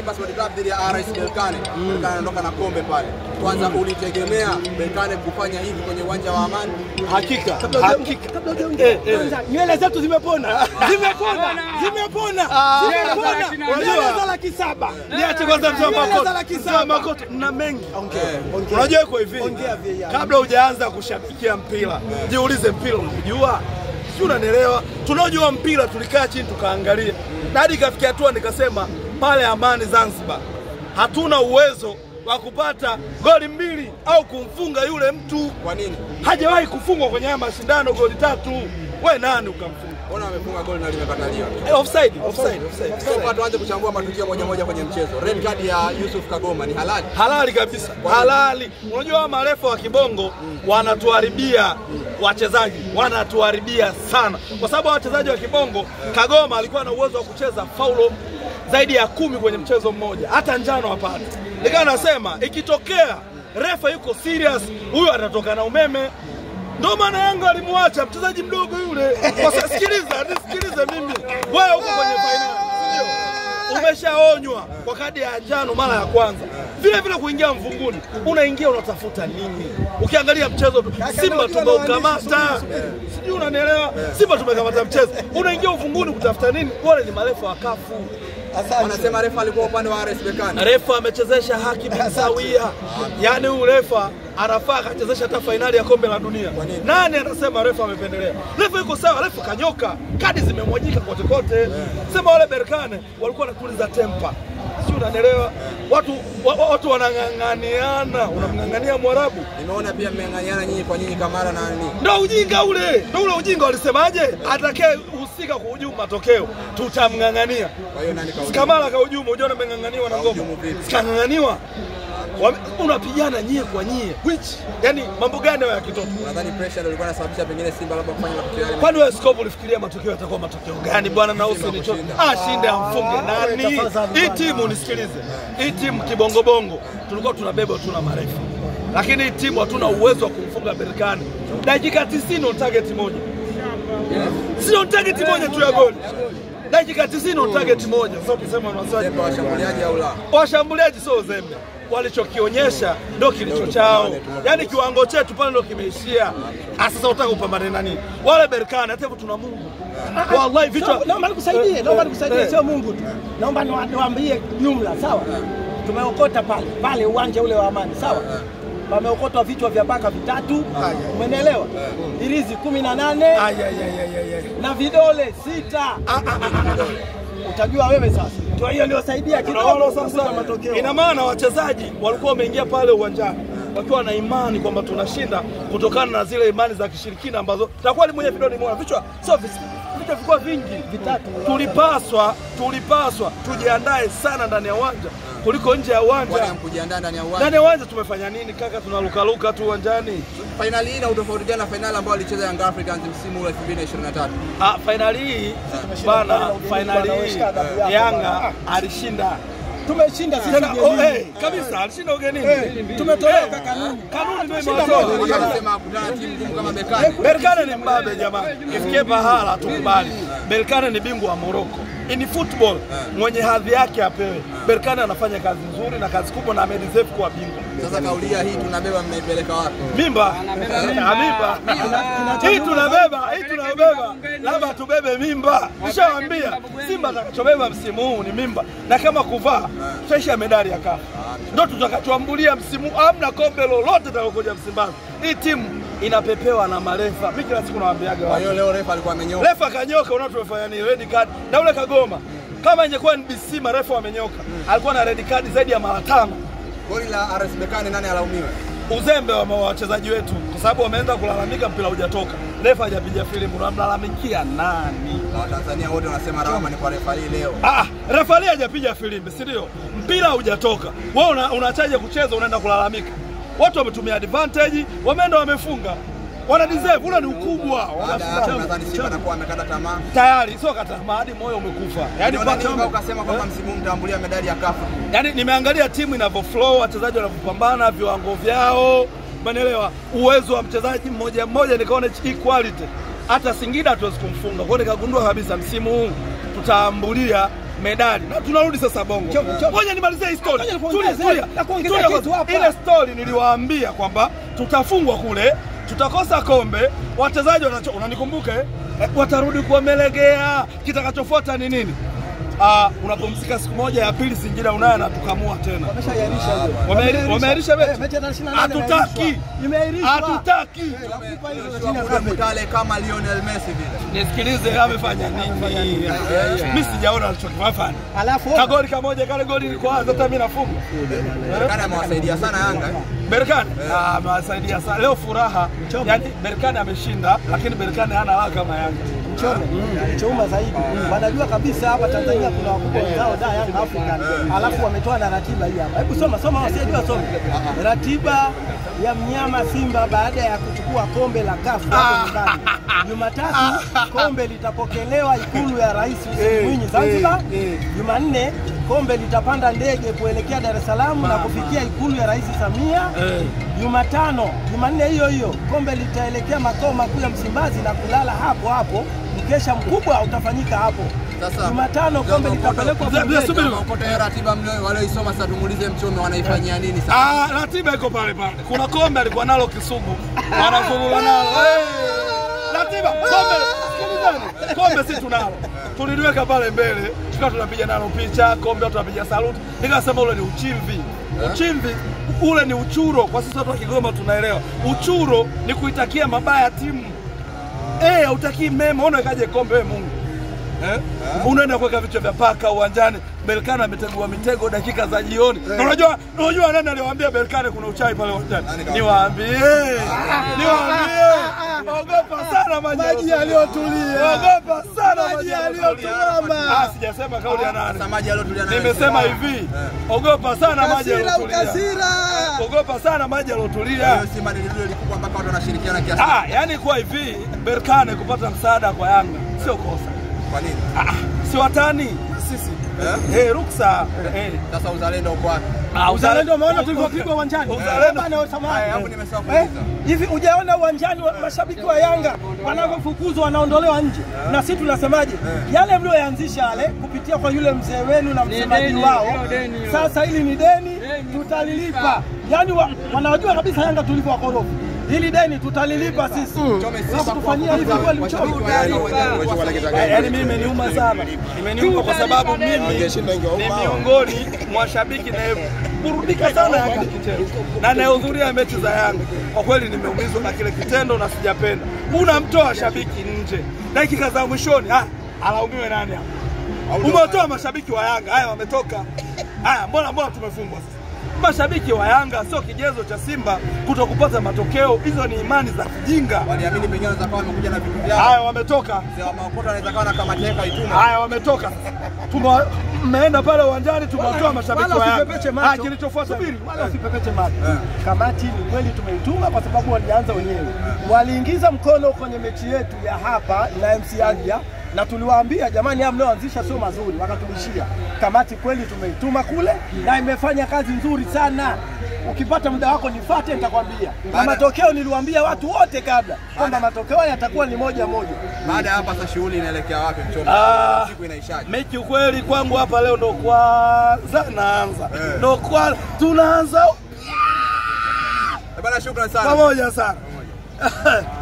Simba Sport Club dhidi ya RS Berkane. Berkane anaondoka na kombe pale. Kwanza ulitegemea Berkane kufanya hivi kwenye uwanja wa Amani? Hakika. Kwanza nywele zetu zimepona. Unajua laki 7. Niache kwanza mzee Makoto na mengi. Unajua iko hivi. Kabla hujaanza kushabikia mpira, jiulize mpira unajua? Si unanielewa? Tunajua mpira tulikaa chini tukaangalia. Na hadi kafikia hatua nikasema pale Amani Zanzibar hatuna uwezo wa kupata goli 2 au kumfunga yule mtu. Kwa nini? Hajawahi kufungwa kwenye haya mashindano goli 3. Wewe nani ukamfunga? Ona amefunga goli na limekataliwa. Offside. Sasa tuanze kuchambua matukio moja kwenye mchezo. Red card ya Yusuf Kagoma ni halali? Halali kabisa. Halali. Unajua marefa wa kibongo wanatuharibia wachezaji, wanatuharibia sana. Kwa sababu wachezaji wa kibongo, Kagoma alikuwa na uwezo wa kucheza faulo zaidi ya 10 kwenye mchezo mmoja. Hata njano hapana. Nikawa nasema ikitokea refa yuko serious, huyo atatoka na umeme. Ndio maana Yanga alimwacha mchezaji mdogo yule. Nisikilize mimi. Wewe uko kwenye finali, sio? Umeshaonywa kwa kadi ya njano mara ya kwanza. Vile kuingia mvunguni, unaingia unatafuta nini? Ukiangalia mchezo Simba tumeukamata. Sijui unanielewa? Simba tumekamata mchezo. Unaingia mvunguni kutafuta nini? Wale ni marefa wa kafu. Wanasema refa alikuwa upande wa RS Berkane. Refa amechezesha haki bisawia. Yaani huyu refa anafaa akachezesha hata finali ya kombe la dunia. Nani anasema refa amependelea? Refa yuko sawa, refa kanyoka. Kadi zimemwajika kote. Sema wale Berkane walikuwa wanakuliza tempa. Sio unanielewa? Watu wanang'ang'aniana, unamng'ang'ania Mwarabu. Nimeona pia mmeng'ang'aniana nyinyi kwa nyinyi Kamara na nini? Ndio ujinga ule. Ndio ule ujinga walisemaje? Atakaye husika kuhujumu matokeo tutamng'ang'ania. Kwa hiyo nani kahujumu? Kamara kahujumu, unajua mmeng'ang'aniwa na ngoma. Sikang'ang'aniwa. Unapigana nyie kwa nyie. Yani mambo gani ya kitoto? Nadhani pressure ndio ilikuwa inasababisha pengine Simba labda kufanya matokeo yale. Kwani wewe Scope ulifikiria matokeo yatakuwa matokeo gani bwana? Na usinicho shinde amfunge nani? Hii timu nisikilize. Hii timu kibongo bongo tulikuwa tunabeba tuna marefa. Lakini hii timu hatuna uwezo wa kumfunga Berkane. Dakika 90 target moja. Sio target moja tu ya goli. Dakika 90 target moja. Sasa tuseme wanaswaji washambuliaji au la? Washambuliaji sio uzembe. Walichokionyesha ndio kilicho chao. Yaani kiwango chetu pale ndio kimeishia. Sasa utaka upambane na nini? Wale Berkane hata hivyo tuna Mungu. Wallahi vichwa naomba nikusaidie, sio Mungu tu. Naomba niwaambie jumla, sawa? Tumeokota pale uwanja ule wa Amani, sawa? Wameokotwa vichwa vya paka 3, umeelewa? Irizi 18 na vidole 6. Utajua wewe sasa. Kwa hiyo niliwasaidia kidogo sasa matokeo. Ina maana wachezaji walikuwa wameingia pale uwanjani wakiwa na imani kwamba tunashinda kutokana na zile imani za kishirikina ambazo takuwa ni mwenye vidole mmoja. Vichwa sio vichwa vilikuwa vingi 3. Tulipaswa tujiandae sana ndani ya uwanja kuliko nje ya uwanja. Wale kujiandaa ndani ya uwanja. Ndani ya uwanja tumefanya nini kaka? Tunaruka tu uwanjani. Finali hii na utofauti gani na finali ambayo alicheza Young Africans msimu wa 2023? Finali hii bana, finali hii Yanga alishinda. Tumeshinda sisi kabisa, alishinda ugenini. Tumetoroka kanuni ndio imewatoa. Wanasema kutana timu ngumu kama Berkane. Berkane ni mbabe jamani. Ifikie pahala tukubali. Berkane ni bingwa wa Morocco. In football mwenye hadhi yake apewe. Berkane anafanya kazi nzuri na kazi kubwa na amedeserve kuwa bingwa. Sasa kaulia hii tunabeba mnaipeleka wapi? Mimba. Hii tunabeba. Labda tubebe mimba. Nishawaambia Simba atakachobeba msimu huu ni mimba. Na kama kuvaa kesha medali ya kafu. Ndio tutakachoambulia msimu. Hamna kombe lolote litakayokuja Msimbazi. Hii timu inapepewa na marefa. Mimi kila siku nawaambiaga. Kwa hiyo leo refa alikuwa amenyoka. Refa kanyoka, unatufanya nini? Red card. Na ule Kagoma kama ingekuwa NBC marefa wamenyoka, alikuwa na red card zaidi ya mara 5. Goli la RS Berkane nani alaumiwe? Uzembe wa wachezaji wetu kwa sababu wameanza kulalamika mpira hujatoka. Refa hajapiga filimbi, unamlalamikia nani? Na Watanzania wote wanasema lawama ni kwa refali leo. Refali hajapiga filimbi, si ndio? Mpira hujatoka. Wewe unachaje kucheza unaenda kulalamika? Watu wametumia advantage, wameenda wamefunga. Wana deserve, ule ni ukubwa. Nadhani Simba anakuwa amekata tamaa. Tayari, sio kata tamaa hadi moyo umekufa. Yaani kwa ukasema kwamba msimu mtambulia medali ya kafu. Yaani nimeangalia timu inavyoflow, wachezaji wanavyopambana, viwango vyao. Umeelewa? Uwezo wa mchezaji mmoja mmoja nikaona equality. Hata Singida hatuwezi kumfunga. Kwa hiyo nikagundua kabisa msimu huu tutaambulia medali. Na tunarudi sasa Bongo. Ngoja nimalizie hii story. Tulia. Ile story niliwaambia kwamba tutafungwa kule, tutakosa kombe, wachezaji unanikumbuka watarudi kuomelegea, kitakachofuata ni nini? Unapumzika siku moja, ya pili Singida Unaya na tukamua tena. Wameahirisha mechi. Hatutaki. Hatutaki. Mtale kama Lionel Messi vile. Nisikilize amefanya nini? Mimi sijaona alichokifanya. Alafu kagoli kamoja, kale goli liko hata mimi nafunga. Berkane amewasaidia sana Yanga. Berkane amewasaidia sana. Leo furaha. Yaani Berkane ameshinda, lakini Berkane hana raha kama Yanga. Choma zaidi. Wanajua kabisa hapa Tanzania kuna wakubwa wao da Young African. Alafu wametoa na ratiba hii hapa. Hebu soma wasiojua some. Ratiba ya mnyama Simba baada ya kuchukua kombe la CAF hapo nyumbani. Jumatatu kombe litapokelewa Ikulu ya Rais Mwinyi Zanzibar. Jumanne kombe litapanda ndege kuelekea Dar es Salaam na kufikia Ikulu ya Rais Samia. Jumanne hiyo kombe litaelekea makao makuu ya Msimbazi na kulala hapo hapo. Mkesha mkubwa utafanyika hapo. Sasa Jumatano kombe litapelekwa kwa ratiba walioisoma. Sasa tumuulize Mchome wanaifanyia nini sasa? Ratiba iko pale. Kuna kombe alikuwa nalo Kisugu, wanazurura nalo. Ratiba kombe sisi tunalo, tuliliweka pale mbele, tukawa tunapiga nalo picha. Kombe tunapiga saluti. Nikasema ule ni uchimvi. Uchimvi ule ni uchuro. Kwa sisi watu wa Kigoma tunaelewa uchuro ni kuitakia mabaya timu. Hutaki mema, kaje kombe wewe Mungu. Unaenda kuweka vichwa vya paka uwanjani. Berkane ametegua mitego dakika za jioni. Unajua nani aliwaambia Berkane kuna uchawi pale uwanjani? Niwaambie. Ogopa sana maji yaliyotulia. Ogopa sana maji yaliyotuama. Sijasema kauli ya nani. Maji yaliyotulia nani? Nimesema hivi. Ogopa sana maji yaliyotulia. Ogopa sana maji yaliyotulia. Hiyo Simba ndio ilikuwa mpaka watu wanashirikiana kiasi. Yani kwa hivi Berkane kupata msaada kwa Yanga sio kosa. Kwa nini? Si watani sisi. Ruksa. Sasa uzalendo uko wapi? Uzalendo umeona tulivyopigwa uwanjani. Uzalendo bana samahani. Hapo nimesahau kuuliza. Hivi hujaona uwanjani mashabiki wa Yanga wanavyofukuzwa wanaondolewa nje? Na sisi tunasemaje? Yale mlioanzisha yale kupitia kwa yule mzee wenu na msemaji wao. Sasa hili ni deni tutalilipa. Yaani wanajua kabisa Yanga tulivyowakorofi. Hili deni tutalilipa sisi. Sasa tufanyia hivi kweli Mchome. Yaani mimi imeniuma sana. Imeniuma kwa sababu mimi ni miongoni mwa shabiki na burudika sana Yanga kicheza. Na nahudhuria mechi za Yanga. Kwa kweli nimeumizwa na kile kitendo na sijapenda. Unamtoa shabiki nje. Dakika za mwishoni, alaumiwe nani hapa? Umetoa mashabiki wa Yanga. Haya wametoka. Mbona tumefungwa sasa? Mashabiki wa Yanga sio kigezo cha Simba kutokupata matokeo. Hizo ni imani za kijinga. Waliamini pengine wanaweza kuwa wamekuja na vitu vyao. Haya wametoka. Sema maokota anaweza kuwa na kama teka ituma. Haya wametoka. Mmeenda pale uwanjani tumewatoa mashabiki wa Yanga. Kilichofuata wala usipepeche macho. Kamati ni kweli tumeituma kwa sababu walianza wenyewe. Waliingiza mkono kwenye mechi yetu ya hapa na MC Alger. Na tuliwaambia jamani, hao mnaoanzisha sio mazuri, wakatubishia. Kamati kweli tumeituma kule na imefanya kazi nzuri sana. Ukipata muda wako nifuate nitakwambia. Na matokeo niliwaambia watu wote kabla kwamba matokeo yatakuwa ni 1-1. Baada ya hapa sasa shughuli inaelekea wapi Mchome? Siku inaishaje? Mechi kweli kwangu hapa leo ndo kwanza naanza. Ndo kwa tunaanza. Bana shukrani sana. Pamoja sana.